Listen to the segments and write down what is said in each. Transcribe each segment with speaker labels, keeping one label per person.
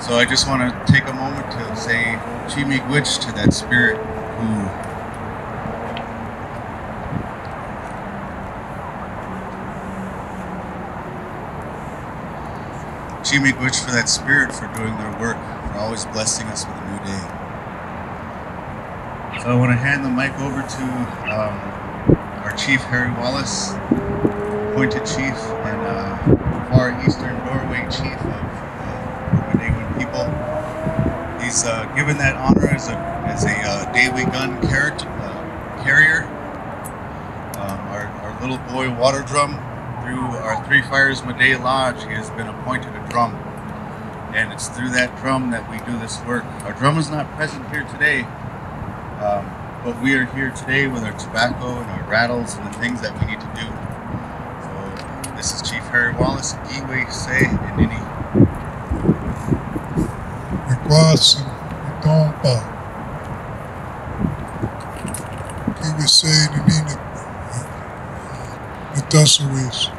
Speaker 1: So I just want to take a moment to say Chi-miigwech to that spirit who Chi-miigwech for that spirit for doing their work, for always blessing us with a new day. So I want to hand the mic over to our Chief Harry Wallace, appointed chief and far eastern doorway chief of Minneapolis people. He's given that honor as a Dewey gun carrier. Our little boy water drum, through our Three Fires Maday Lodge, he has been appointed a drum. And it's through that drum that we do this work. Our drum is not present here today, but we are here today with our tobacco and our rattles and the things that we need to do. So this is Chief Harry Wallace, Giwe Se Nini.
Speaker 2: Requasi, Tompa, Giwe Se Nini, Nitasuis,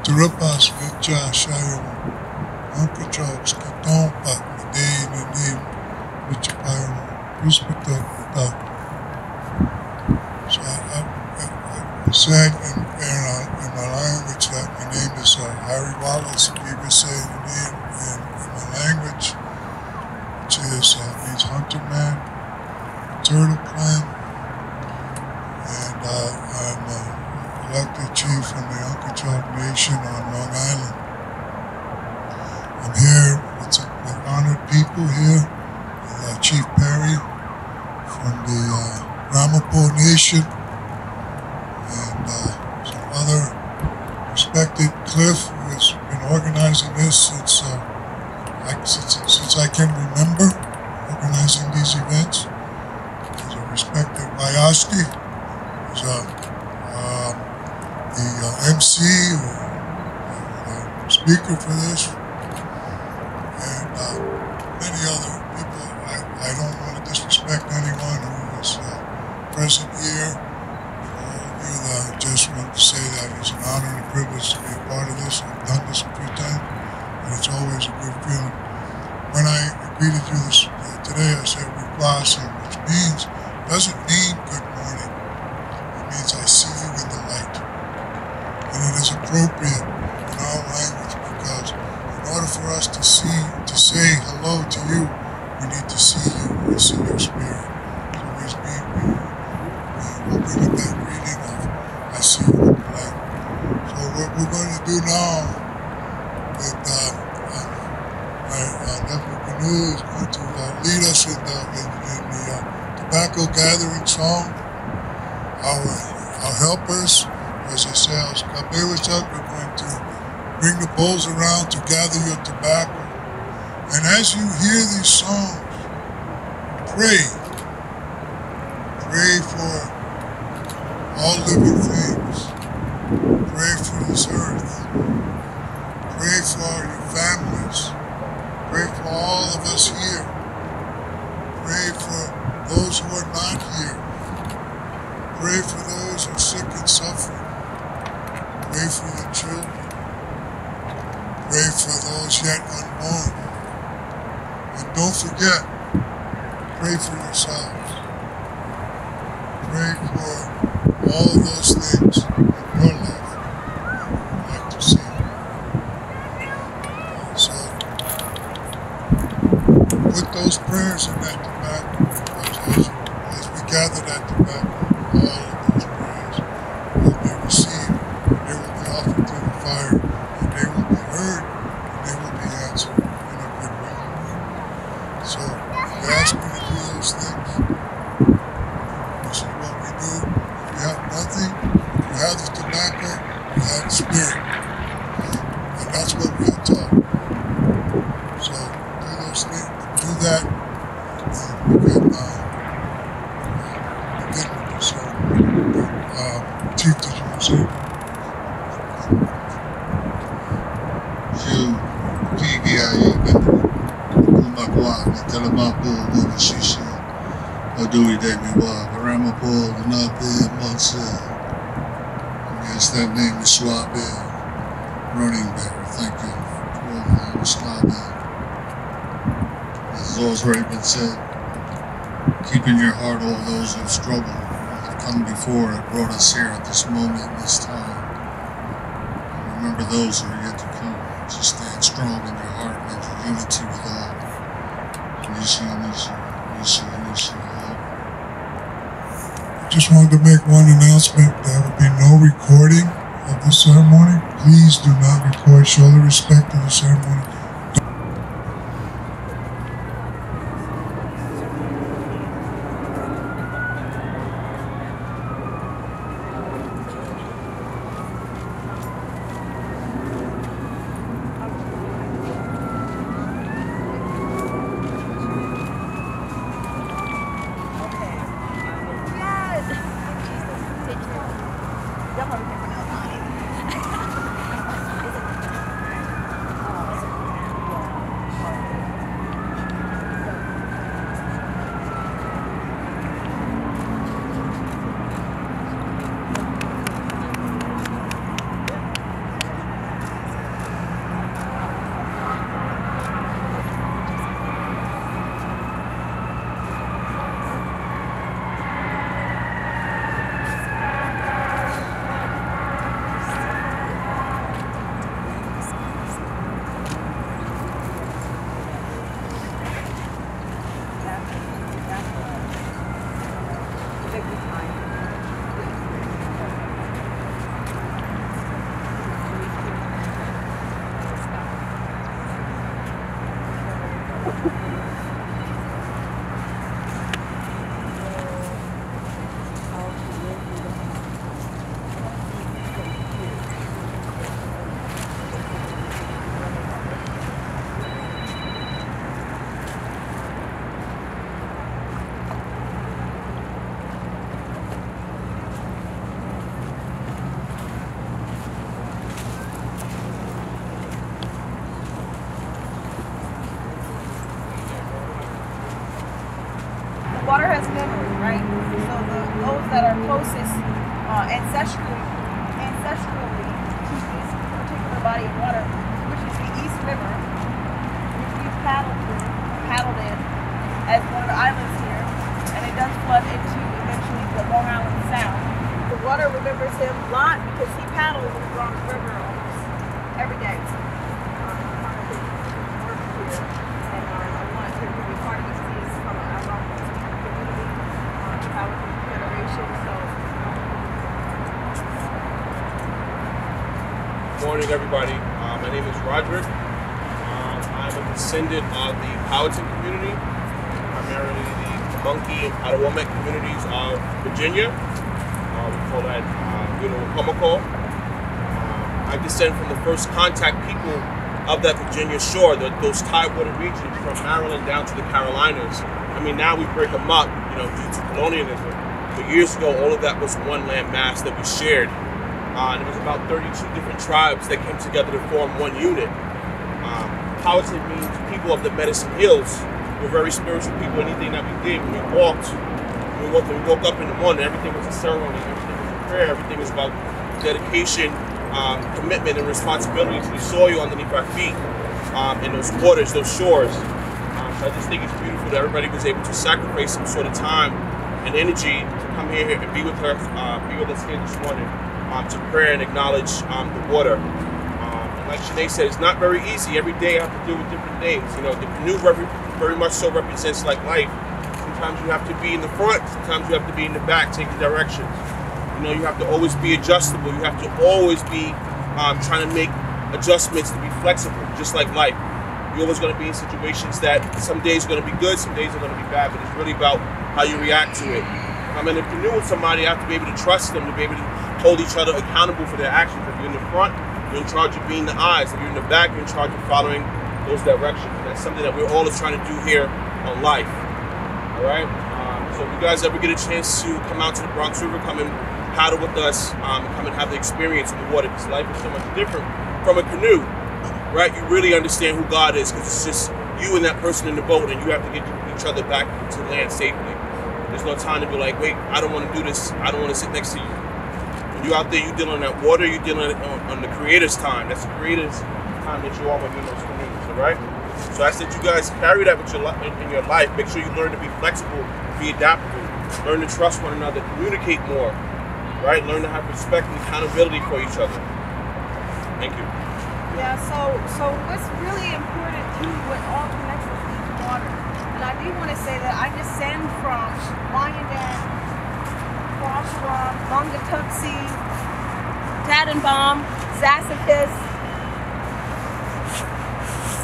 Speaker 2: Turupas, Vicha, Shayo, Uncle Chalks, Tompa, Maday Nini, Vichapayo, Hospital. So I said in my language that my name is Harry Wallace, Giwe Se Nini, in my language, which is means hunter man, turtle clan, and I'm elected chief from the Shinnecock Nation on Long Island. I'm here with honored people here, with Chief Perry from the Ramapo Nation, and some other respected Cliff, who has been organizing this since I can remember, organizing these events. There's a respected Wyoski, who's the MC or speaker for this, and many other people. I don't want to disrespect anyone who is present here. For all of you that just want to say that it's an honor and a privilege to be a part of this. I've done this a few times, and it's always a good feeling. When I greeted you today, I said "Requasi," which doesn't mean good morning. It means I see you in the light. And it is appropriate in our language because in order for us to say hello to you, we need to see you and see your spirit. So we open up that greeting of I see you in the light. So what we're going to do now with my nephew Canoe is going to lead us in the tobacco gathering song. Our helpers, as I say, we're going to bring the bowls around to gather your tobacco. And as you hear these songs, pray. Pray for all living things. Pray for this earth. Pray for your families. Pray for all of us here. Pray for those who are not here. Pray for those who are sick and suffering. Pray for your children. Pray for those yet unborn. And don't forget, pray for yourselves. Pray for all of those things in your life you would like to see. So, put those prayers in that tobacco, because as we gather that tobacco, all of those prayers will be received. They will be offered to the fire, and they will be heard, and they will be answered in a good way. So, we ask you to do those things. This is what we do. If you have nothing, if you have the tobacco, you have the spirit. And that's what we are taught. So, do those things, do that, and we can begin with the song. Chief, did you want to say?
Speaker 3: Yes, that name is Swabel, running back. Thank you. has already been said. Keep in your heart all those who have struggled, who have come before and brought us here at this moment, this time. And remember those who are yet to come. So stand strong in your heart and into unity with all. Nishi, Nishi, Nishi, Nishi, all.
Speaker 2: I just wanted to make one announcement. There will be no recording of the ceremony. Please do not record. Show the respect to the ceremony.
Speaker 4: Water has memory, right? So those that are closest ancestrally to this particular body of water, which is the East River, which we've paddled in as one of the islands here, and it does flood into eventually the Long Island Sound. The water remembers him a lot because he paddles in the Bronx River almost every day.
Speaker 5: Good morning, everybody. My name is Roderick. I'm a descendant of the Powhatan community, primarily the Monkey and Potawatomi communities of Virginia. We call that Commemorate. I descend from the first contact people of that Virginia shore, those tidewater regions from Maryland down to the Carolinas. I mean, now we break them up, due to colonialism. But years ago, all of that was one land mass that we shared. And it was about 32 different tribes that came together to form one unit. Powhatan means people of the Medicine Hills. We're very spiritual people. Anything that we did, when we woke up in the morning, everything was a ceremony, everything was a prayer, everything was about dedication, commitment, and responsibility to the soil underneath our feet, and those waters, those shores. So I just think it's beautiful that everybody was able to sacrifice some sort of time and energy to come here and be with us here this morning. To pray and acknowledge the water. And like Shanae said, it's not very easy. Every day I have to deal with different things. The canoe very much so represents like life. Sometimes you have to be in the front, sometimes you have to be in the back taking directions. You have to always be adjustable. You have to always be trying to make adjustments to be flexible, just like life. You're always going to be in situations that some days are going to be good, some days are going to be bad, but it's really about how you react to it. I'm in a canoe with somebody, I have to be able to trust them, to be able to hold each other accountable for their actions. If you're in the front, you're in charge of being the eyes. If you're in the back, you're in charge of following those directions. And that's something that we're all trying to do here on life. All right? So if you guys ever get a chance to come out to the Bronx River, come and paddle with us, and come and have the experience in the water, because life is so much different from a canoe, right? You really understand who God is, because it's just you and that person in the boat, and you have to get each other back to land safely. There's no time to be like, wait, I don't want to do this. I don't want to sit next to you. When you're out there, you're dealing with that water, you're dealing on the Creator's time. That's the Creator's time that you are when you're in those canoes, all right? So I said you guys carry that with in your life. Make sure you learn to be flexible, be adaptable, learn to trust one another, communicate more, right? Learn to have respect and accountability for each other. Thank you.
Speaker 4: Yeah, so what's really important too, what all connects with each water, and I do want to say that I descend from Wyandan, Kwashawan, Mungatuxi, Tadenbaum, Zassapis.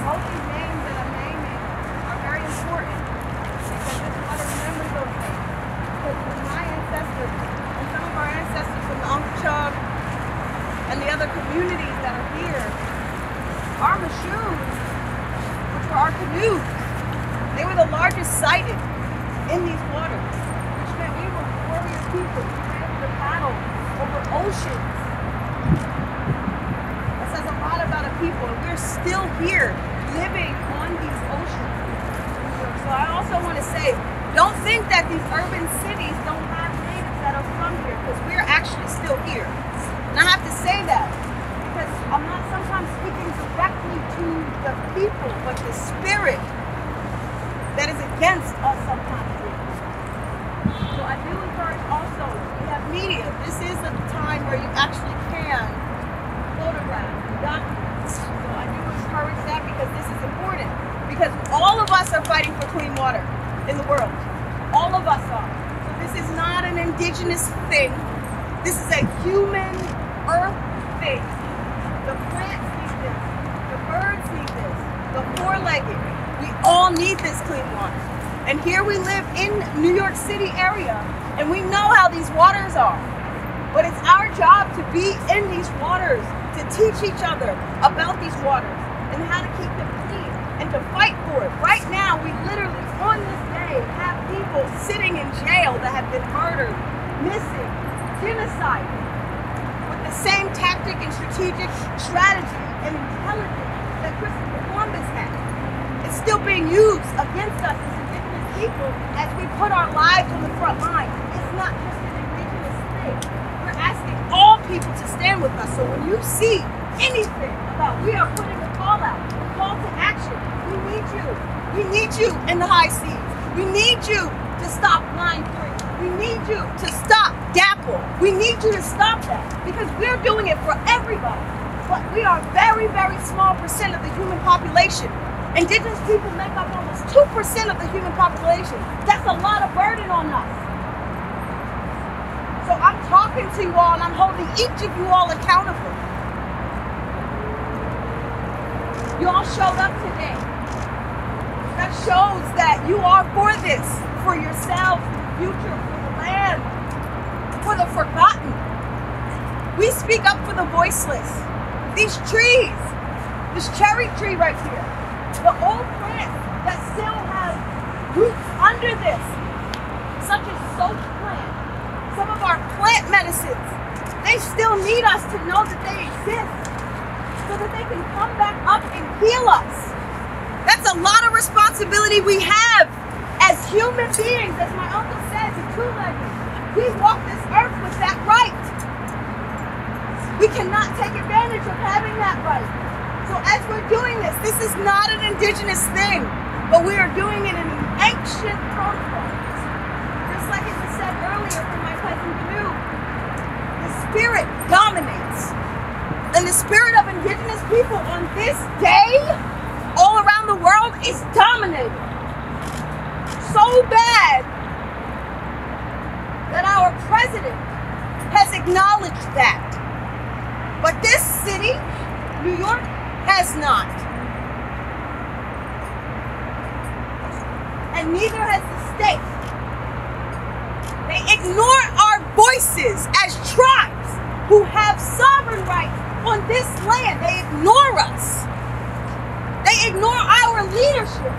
Speaker 4: All these names that I'm naming are very important because this water remembers those names. Because when my ancestors and some of our ancestors from the Unchug and the other communities that are here, our Mashoos, which were our canoes, they were the largest sighted in these waters, which meant we were warrior people. We ran the battle over oceans. That says a lot about a people, and we're still here living on these oceans. So I also want to say, don't think that these urban cities don't have natives that are from here, because we're actually still here. And I have to say that because I'm not sometimes speaking directly to the people, but the spirit that is against us sometimes. So I do encourage also, we have media. This is a time where you actually can photograph and document. So I do encourage that because this is important. Because all of us are fighting for clean water in the world. All of us are. So this is not an indigenous thing. This is a human earth thing. The plants need this. The birds need this. The four-legged. We all need this clean water. And here we live in New York City area, and we know how these waters are. But it's our job to be in these waters, to teach each other about these waters and how to keep them clean and to fight for it. Right now, we literally, on this day, have people sitting in jail that have been murdered, missing, genocide, with the same tactic and strategic strategy and intelligence that Christopher Columbus had. It's still being used against us as Indigenous people as we put our lives on the front line. It's not just an Indigenous thing. We're asking all people to stand with us. So when you see anything about we are putting a call out, a call to action, we need you. We need you in the high seas. We need you to stop Line 3. We need you to stop DAPL. We need you to stop that because we're doing it for everybody. But we are a very, very small percent of the human population. Indigenous people make up almost 2% of the human population. That's a lot of burden on us. So I'm talking to you all and I'm holding each of you all accountable. You all showed up today. That shows that you are for this, for yourselves, for the future, for the land, for the forgotten. We speak up for the voiceless. These trees, this cherry tree right here, the old plants that still have roots under this, such as soap plant, some of our plant medicines, they still need us to know that they exist so that they can come back up and heal us. That's a lot of responsibility we have as human beings, as my uncle says, the two-legged. We walk this earth with that right. We cannot take advantage of having that right. So as we're doing this, this is not an indigenous thing, but we are doing it in an ancient protocol. Just like it was said earlier from my cousin Canoe, the spirit dominates. And the spirit of indigenous people on this day, all around the world, is dominating. So bad that our president has acknowledged that. But this city, New York, has not. And neither has the state. They ignore our voices as tribes who have sovereign rights on this land. They ignore us. They ignore our leadership.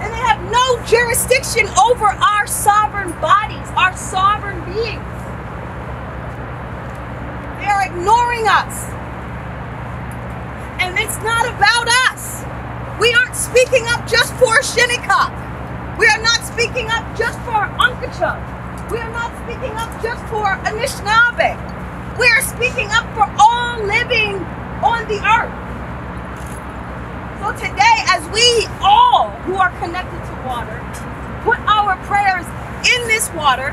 Speaker 4: And they have no jurisdiction over our sovereign bodies, our sovereign beings. They are ignoring us. And it's not about us. We aren't speaking up just for Shinnecock. We are not speaking up just for Unkachuk. We are not speaking up just for Anishinaabe. We are speaking up for all living on the earth. So today, as we all who are connected to water, put our prayers in this water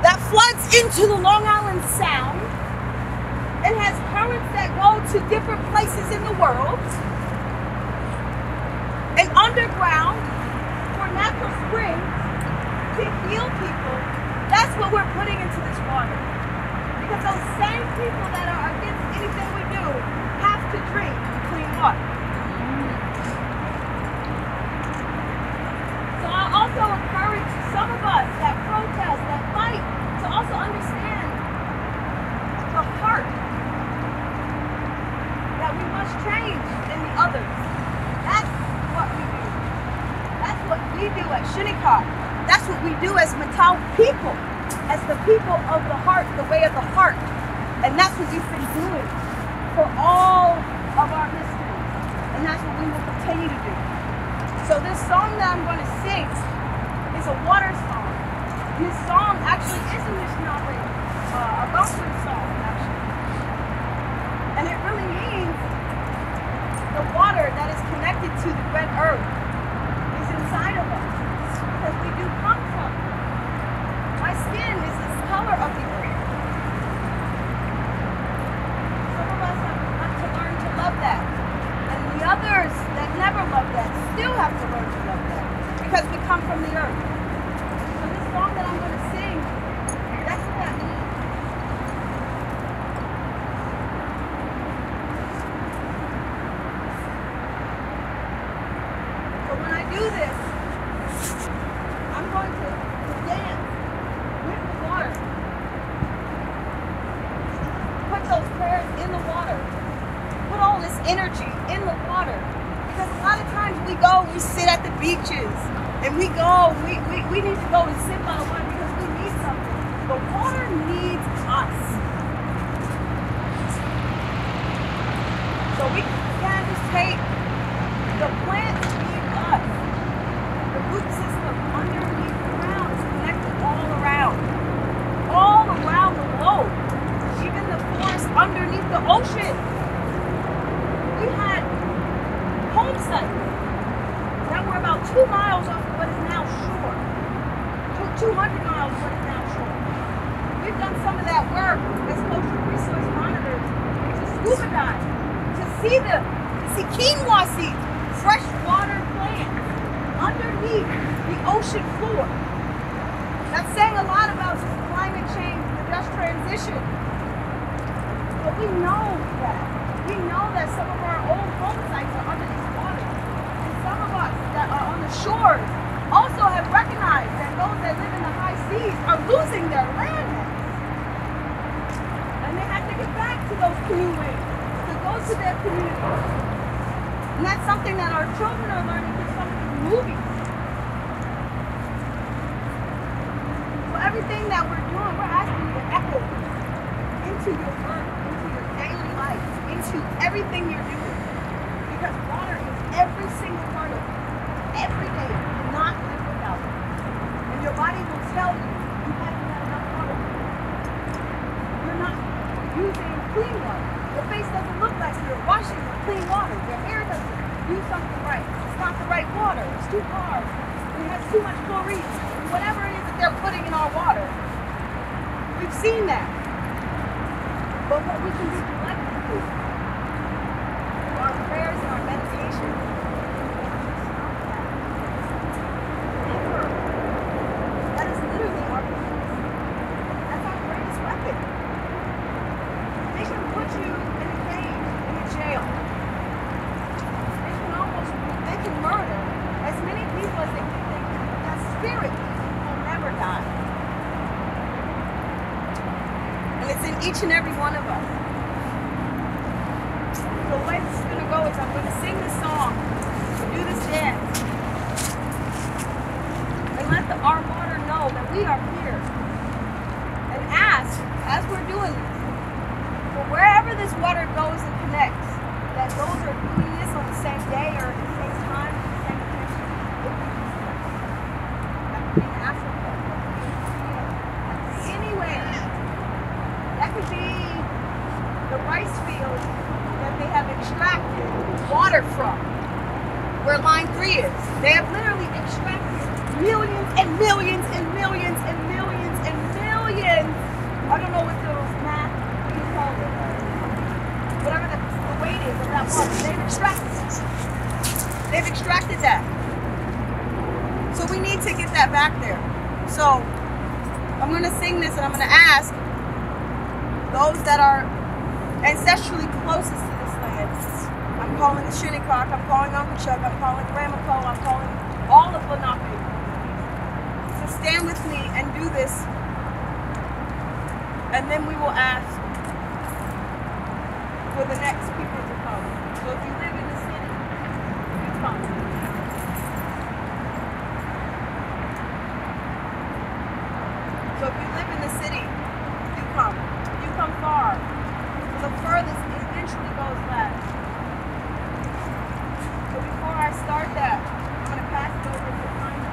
Speaker 4: that floods into the Long Island Sound and has currents that go to different places in the world, and underground for natural springs to heal people, that's what we're putting into this water. Because those same people that are against anything we do have to drink clean water. So I also encourage some of us that protest, that fight, to also understand the heart that we must change in the others. That's what we do. That's what we do at Shinnecock. That's what we do as Montauk people, as the people of the heart, the way of the heart. And that's what we've been doing for all of our history. And that's what we will continue to do. So this song that I'm going to sing is a water song. This song actually is a missionary, a Buffalo song, actually. And it really means the water that is connected to the red earth is inside of us. Because we do come from it. My skin is this color of the earth. Some of us have to learn to love that. And the others that never love that still have to learn to love that. Because we come from the earth. So this song that I'm going to sing, that's what that means. So when I do this, I'm going to dance with the water. Put those prayers in the water. Put all this energy in the water. Because a lot of times we sit at the beaches, and we need to go and sit by the water because we need something. The water needs us. So we can't just take the plants need us. The root system underneath the ground is connected all around the globe, even the forest underneath the ocean. We had home sites that were about 2 miles off of what is now shore, 200 miles of what is now shore. We've done some of that work as coastal resource monitors to scuba dive, to see quinoa seeds, freshwater plants underneath the ocean floor. That's saying a lot about climate change and the just transition. But we know that. We know that some of our old home sites are under these waters. And some of us that are on the shores also have recognized that those that live in the high seas are losing their land. And they have to get back to those canoeways to go to their communities. And that's something that our children are learning through some of these movies. So everything that we're doing, we're asking you to echo into your work, into your daily life, into everything you're doing. Because water is every single part of it. Every day, you cannot live without it. And your body will tell you you haven't had enough water. You're not using clean water. Your face doesn't look like you're washing with clean water. Your hair doesn't do something right. It's not the right water. It's too hard. It has too much chlorine. Whatever it is that they're putting in our water. We've seen that. But what we can do collectively through our prayers and our meditation, remember, that is literally our weakness. That's our greatest weapon. They can put you in a cage, in a jail. They can murder as many people as they think they can. That spirit will never die. And it's in each and every one of us. The way this is going to go is I'm going to sing this song, do this dance, and let our water know that we are here. And ask, as we're doing this, for wherever this water goes and connects, that those are doing this on the same day or at the same time, the same attention. That could be in Africa, that could be anywhere. That could be the rice fields that they have extracted water from, where line 3 is. They have literally extracted millions and millions and millions and millions and millions. I don't know what the math you call it. Whatever the weight is of that water. They've extracted it. They've extracted that. So we need to get that back there. So I'm going to sing this and I'm going to ask those that are ancestrally closest to this land. I'm calling the Shinnecock, I'm calling Uncle I'm calling Ramapo, I'm calling all of Lenape. So stand with me and do this. And then we will ask for the next people to come. So if you live in the city, you come. So if you live in the city, you come. You come far. The furthest eventually goes last. So before I start that, I'm going to pass it over to China.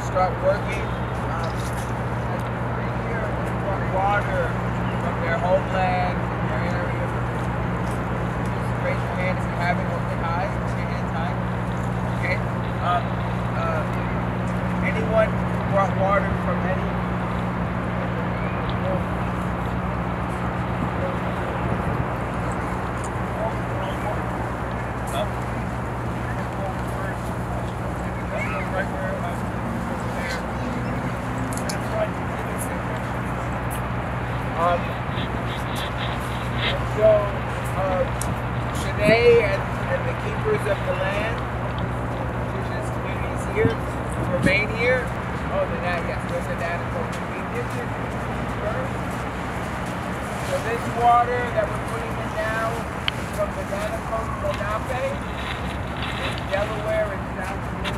Speaker 6: Start working. Here, water from their homeland, their area. Just raise your hand if you have it. Hold it high. Put your hands high. Okay. Anyone who brought water from any? Shanae and the keepers of the land, indigenous communities here, remain here. Oh, yes, there's the Nanapolis Indian first. So this water that we're putting in now is from the Lenni-Lenape in Delaware and South Dakota.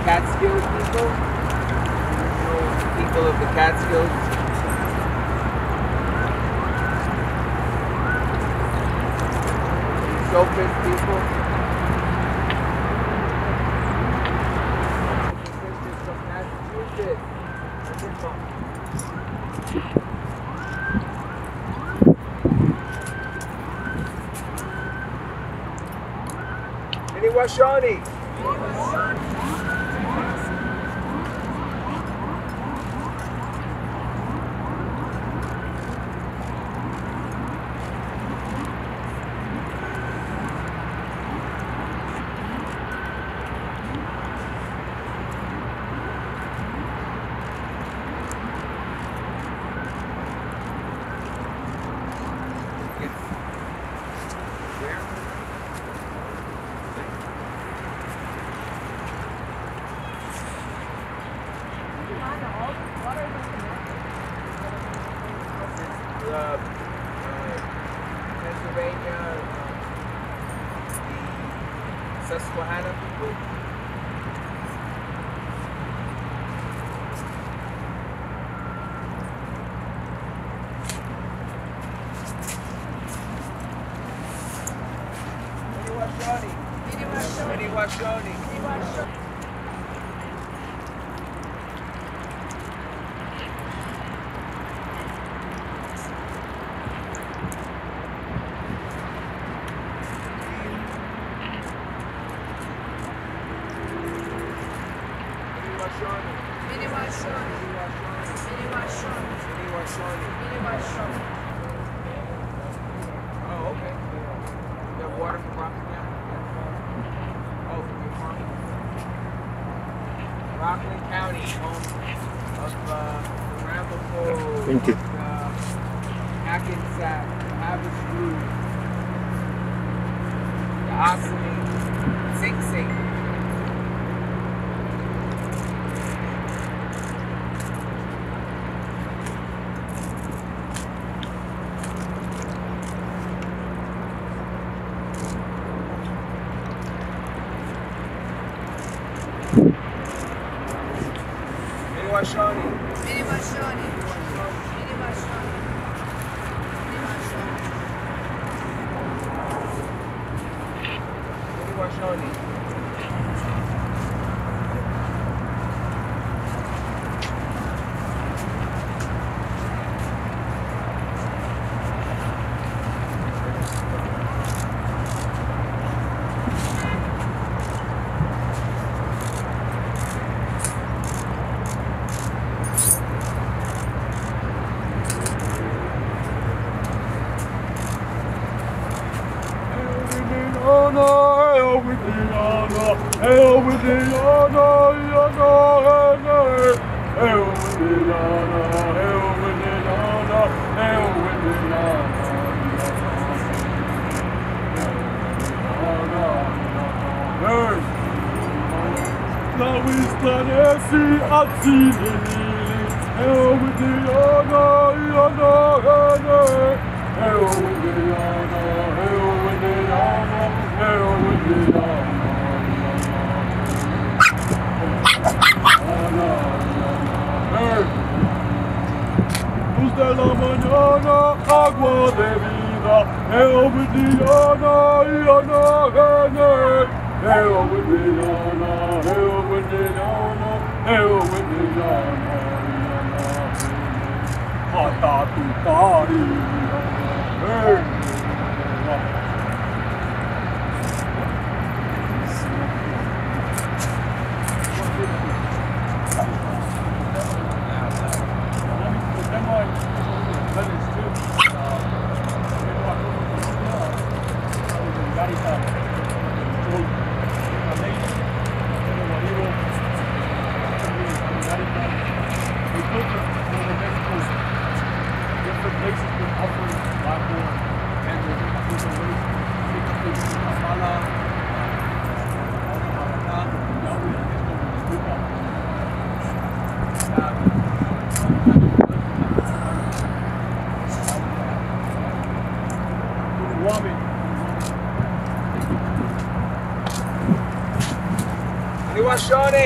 Speaker 6: Catskills people of the Catskills. Sophist people. From Massachusetts. Minneapolis. Pennsylvania, the Susquehanna people. Minneapolis. Oh, okay. You have water from Rockland County? Oh, from your farm? Rockland County, home of Randall,
Speaker 7: Thank you.
Speaker 6: Hackensack, Havers Root, the Oxley, Sing Sing. Shawnee.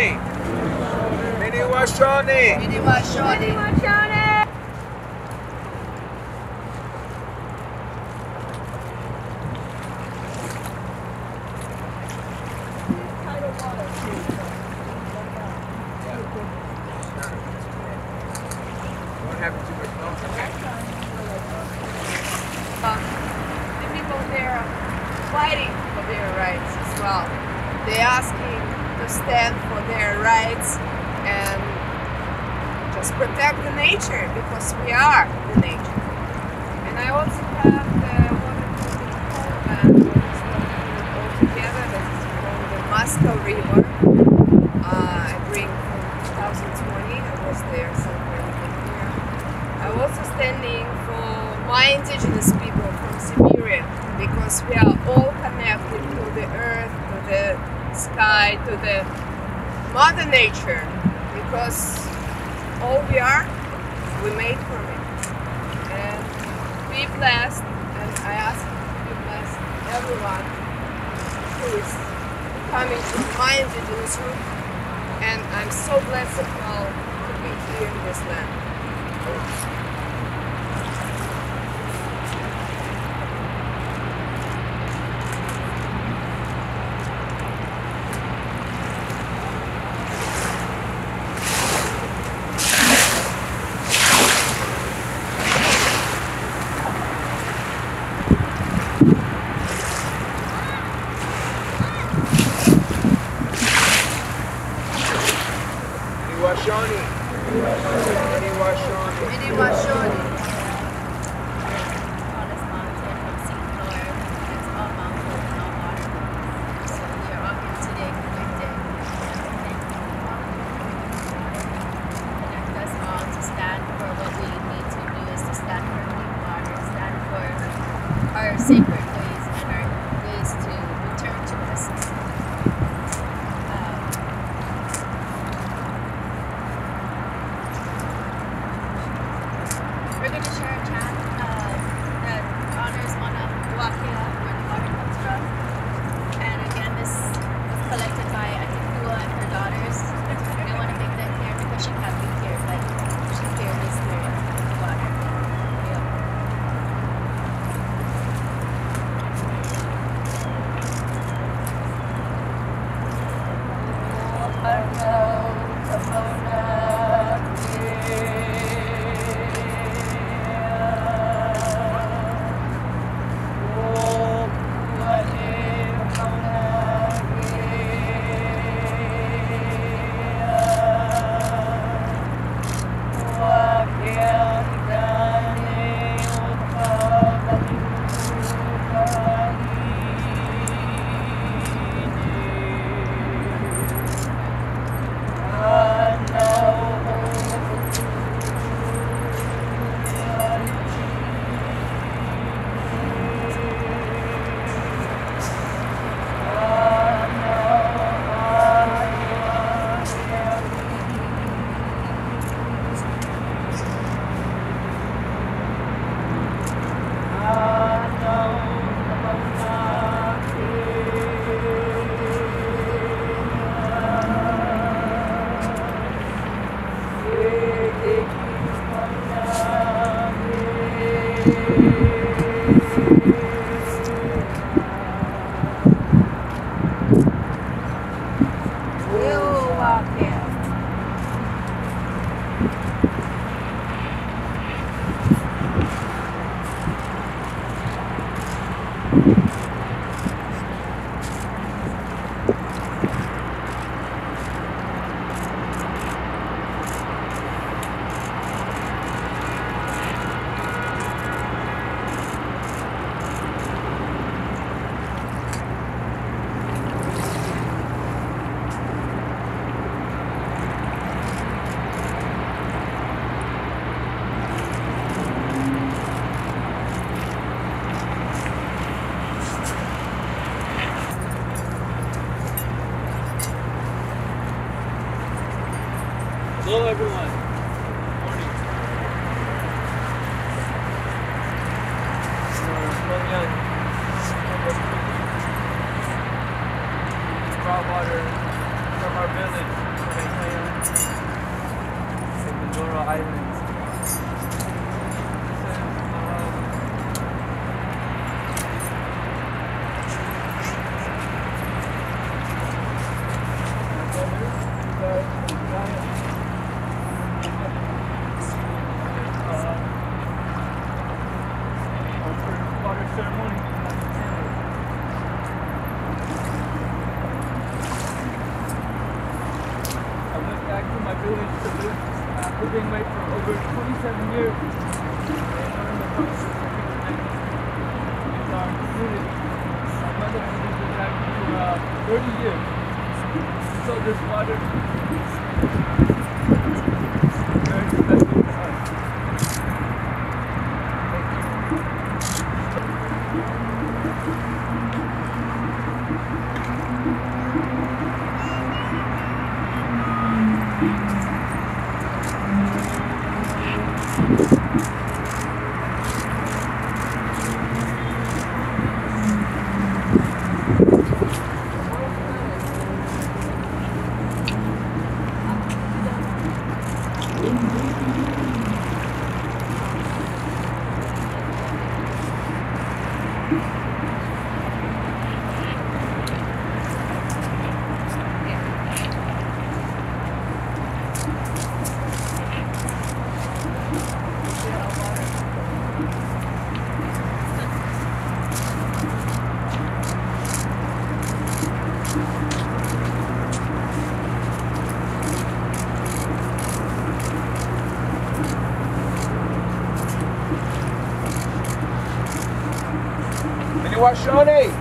Speaker 6: Shawnee!
Speaker 4: The people there are fighting for their rights as well. They're asking to stand for their rights and just protect the nature, because we are the nature. And I also have the wonderful band all together that is from the Moscow River. I bring from 2020. I was there celebrating here. I'm also standing for my indigenous people from Siberia, because we are all connected to the earth, to the sky, to the mother nature, because all we are, we made from it. And be blessed, and I ask you to be blessed, everyone who is coming to my indigenous root, and I'm so blessed as well to be here in this land.
Speaker 6: Shawnee.
Speaker 7: Hello everyone. Morning. Brought water from our village, in the Laurel Islands. After being away for over 27 years, and learned the process of reconnecting with our community. My mother has been back for 30 years. So this water is very special to us. Washone.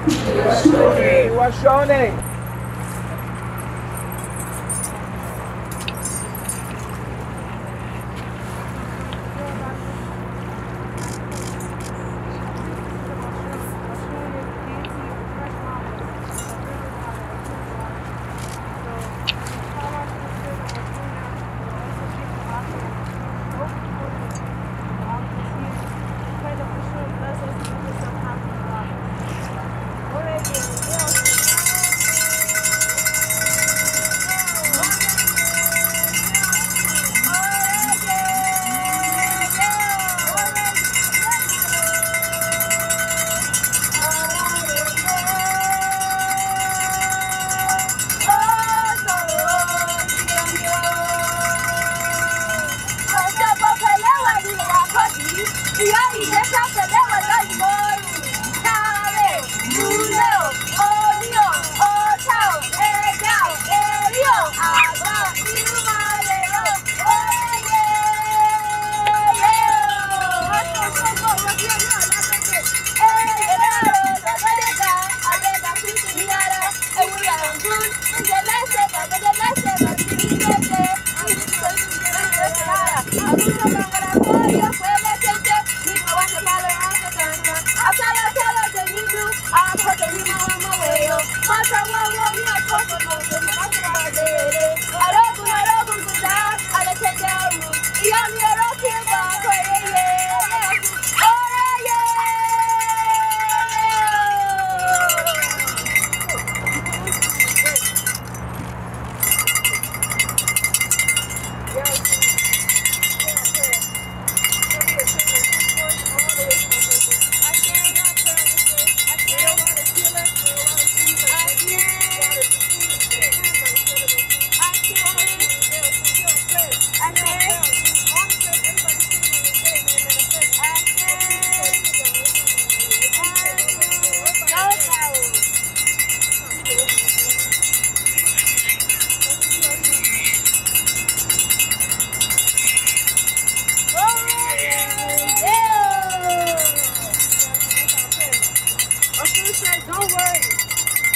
Speaker 4: don't worry.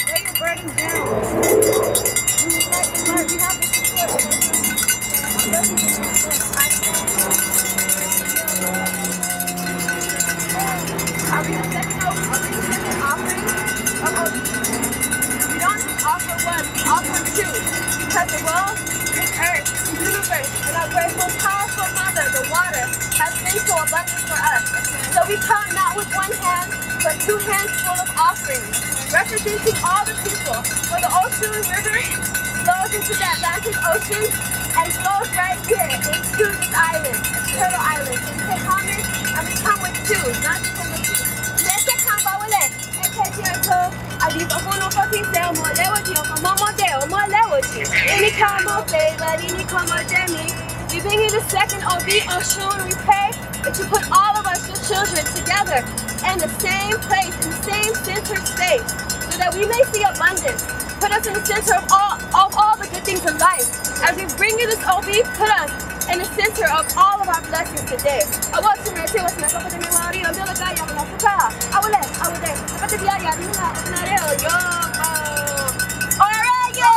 Speaker 4: Lay your burden down. We would like to learn. We have the support of Are we accepting offering? We don't just offer one, we offer two. Because the world, this earth, the universe, and our great most powerful mother, the water, has been so abundant for us. So we come not with one hand, but two hands full of offerings, representing all the people. For the ocean river flows into the Atlantic Ocean and flows right here into this island, Turtle Island. So we take homage and we come with two, not just from the two. We bring you the second OB Oshun. We pray that you put all of us, your children, together in the same place, in the same center space, so that we may see abundance. Put us in the center of all the good things in life. As we bring you this OB, put us in the center of all of our blessings today. I want to say what's my papa to me, Mario, and Bill, I am not for I will let, I will let. I got the Yaya, you know, all right, yo!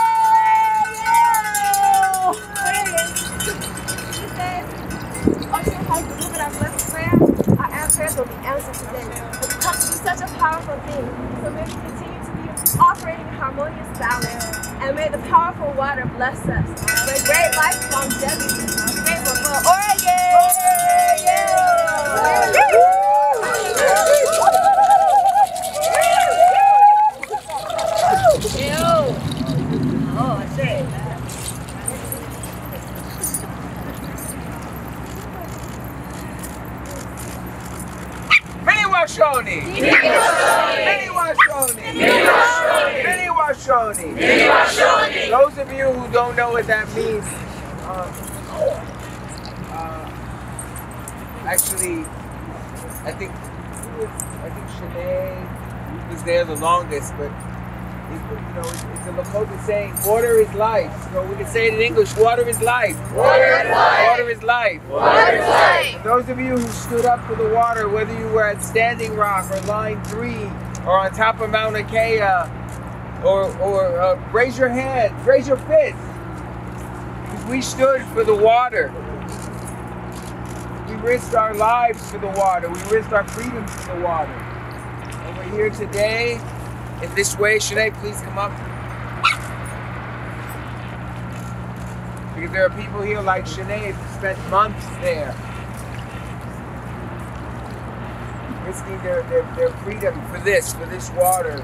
Speaker 4: Ocean has delivered our blessed prayers. Our prayers will be answered today. It's come to be such a powerful thing. So may we continue to be operating in harmonious balance. And may the powerful water bless us with great life longevity. Grateful for
Speaker 6: Those of you who don't know what that means, actually, I think Shanae was there the longest, but it's a Lakota saying, water is life. So we can say it in English, water is life. Water is life. Water is life. Water is life. For those of you who stood up to the water, whether you were at Standing Rock or Line 3 or on top of Mauna Kea, or raise your hand, raise your fist. We stood for the water. We risked our lives for the water. We risked our freedoms for the water. And we're here today in this way. Shanae, please come up. Because there are people here like Shanae who spent months there, risking their freedom for this water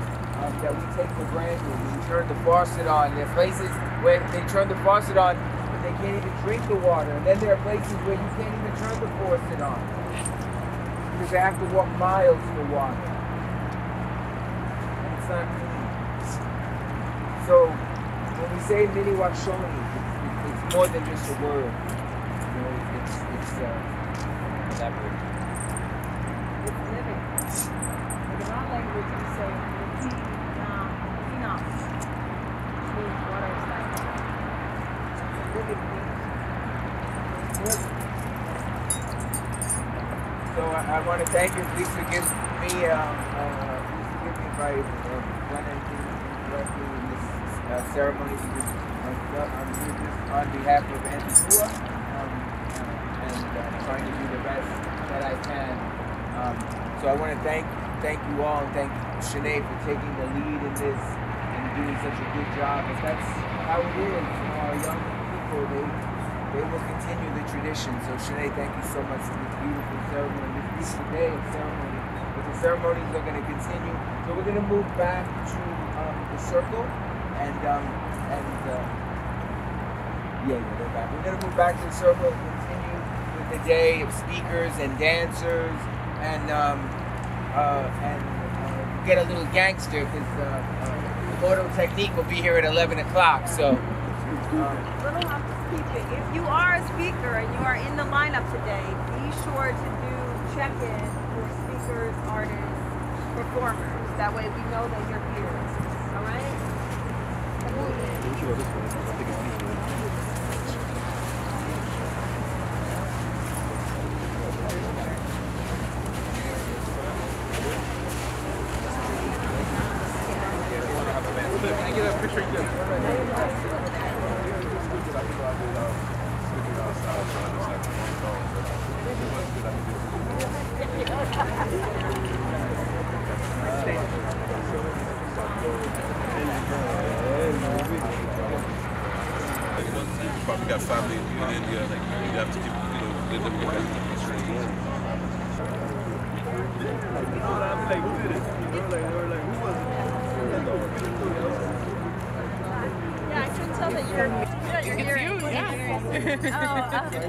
Speaker 6: that we take for granted. We turn the faucet on. There are places where they turn the faucet on, but they can't even drink the water. And then there are places where you can't even turn the faucet on because they have to walk miles for water. And it's not clean. So when we say Mini-Washoni, it's more than just a word. You know, it's elaborate.
Speaker 4: It's living. Like in our language, we say, means water is life. It's a living thing.
Speaker 6: So I want to thank you. Please forgive me. Please forgive me if I done anything incorrectly in this ceremony. Because I'm here just on behalf of Antigua and trying to do the best that I can. So I want to thank you all and thank Shanae for taking the lead in this and doing such a good job. But that's how it is. You know, our young people, they will continue the tradition. So Shanae, thank you so much for this beautiful ceremony, this beautiful day of ceremony. But the ceremonies are going to continue. So we're going to move back to the circle and they're back. We're going to move back to the circle and continue with the day of speakers and dancers and get a little gangster because the Moto Technique will be here at 11 o'clock. So.
Speaker 4: Little housekeeping. If you are a speaker and you are in the lineup today, be sure to do check-in for speakers, artists, performers. That way we know that you're here. All right?
Speaker 8: Probably got family in India, like you have to keep, let them get back to the history.
Speaker 4: Yeah, I can tell that you're hearing. Yeah. They're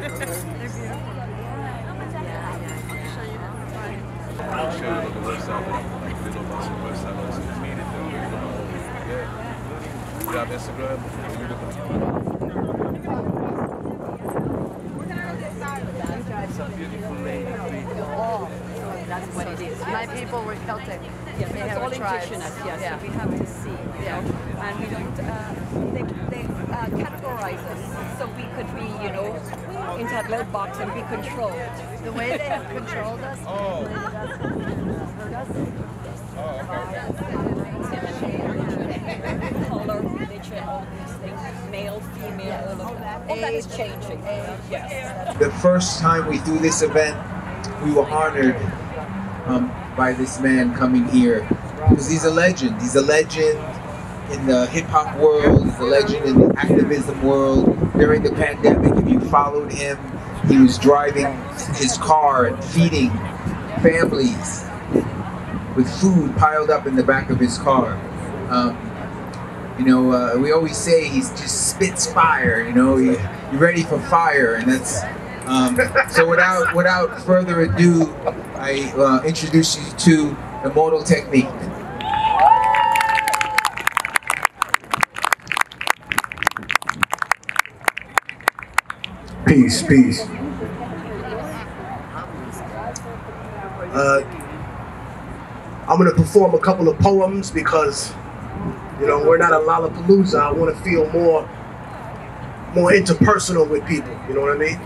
Speaker 4: beautiful.
Speaker 8: I'll show you on the website, but I'm like, on my website, also meet it, yeah. You have Instagram?
Speaker 9: That's what it is. My people were Celtic.
Speaker 10: Yes,
Speaker 9: they
Speaker 10: it's
Speaker 9: have
Speaker 10: all
Speaker 9: a tribe.
Speaker 10: indigenous, yes,
Speaker 9: Yeah.
Speaker 10: so we have to see, and we don't, they categorize us so we could be, into that little box and be controlled.
Speaker 9: The way they have controlled us, hurt us.
Speaker 10: Color, religion, all these things, male, female, all of that. All that is changing. Yes.
Speaker 11: The first time we threw this event, we were honored by this man coming here, because he's a legend. He's a legend in the hip-hop world. He's a legend in the activism world. During the pandemic, if you followed him, he was driving his car and feeding families with food piled up in the back of his car. We always say he just spits fire. You're ready for fire, and that's. So without further ado, I introduce you to the modal technique.
Speaker 12: Peace, peace. I'm going to perform a couple of poems because, we're not a Lollapalooza. I want to feel more interpersonal with people. You know what I mean?